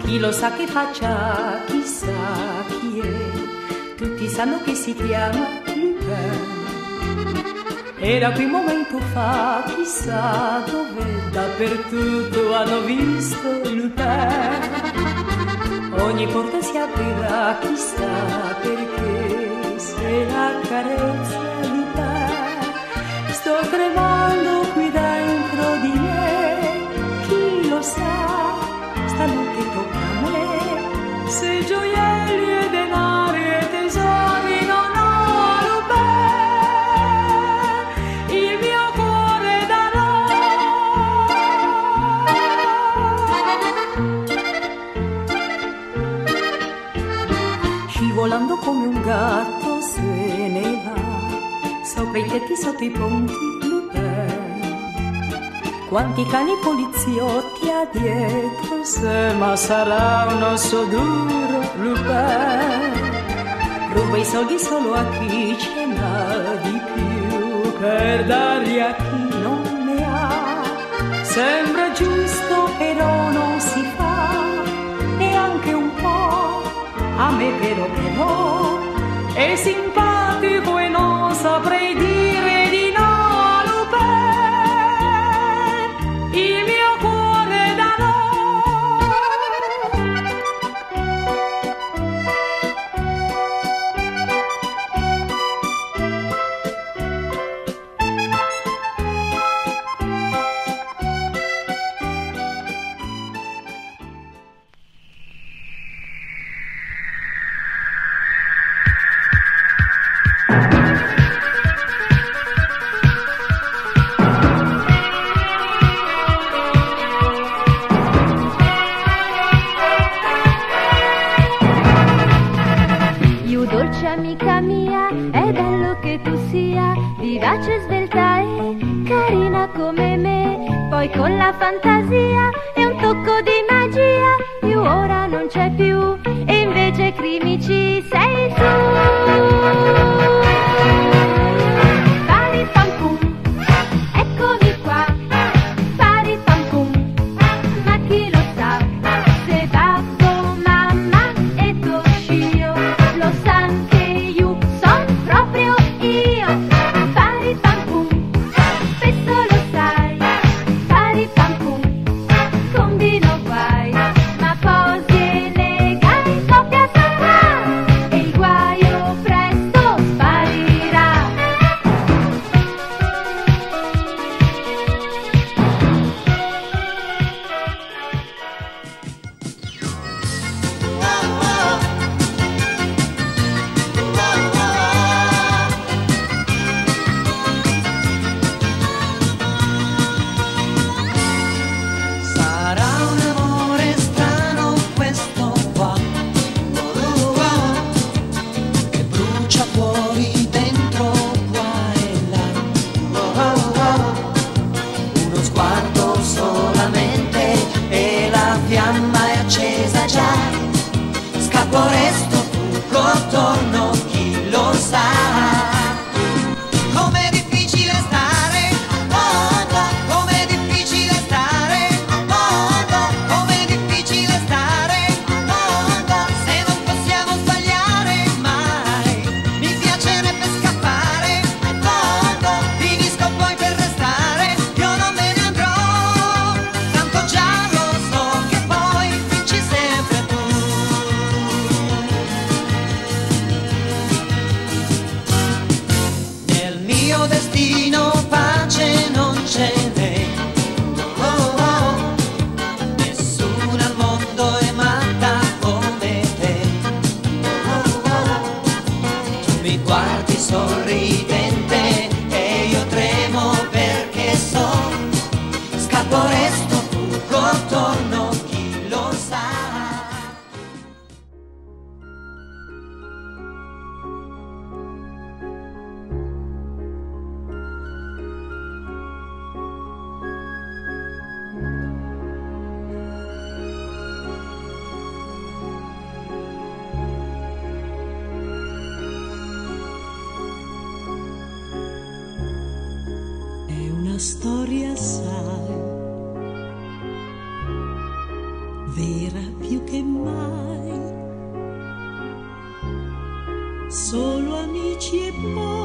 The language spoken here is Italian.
Chi lo sa che faccia, chissà chi è, tutti sanno che si chiama Lupin. Era qui un momento fa, chissà dove, dappertutto hanno visto Lupin. Ogni porta si aprirà, chissà perché, se la carezza Lupin. Sto tremando qui dentro di me, chi lo sa, stanotte tocca a me, se gioielli e denari e tesori non ho Lupin, il mio cuore darò. Scivolando come un gatto se ne va, sopra i tetti, sotto i ponti, Lupin. Quanti cani poliziotti ha dietro sé, ma sarà un osso duro, Lupin. Ruba i soldi solo a chi ce n'ha di più, per darli a chi non ne ha. Sembra giusto, però non si fa, neanche un po'. A me però è simpatico e non saprei dire di no a Lupin, il mio cuore da no. Amica mia, è bello che tu sia vivace, svelta e carina come me. Poi con la fantasia e un tocco di magia, più ora non c'è più, e invece crimici sei tu. Pari pam pum, eccomi qua. Pari pam pum, ma chi lo sa, se babbo, mamma e Toshio lo sanno. Storia, sai, vera più che mai. Solo amici e poi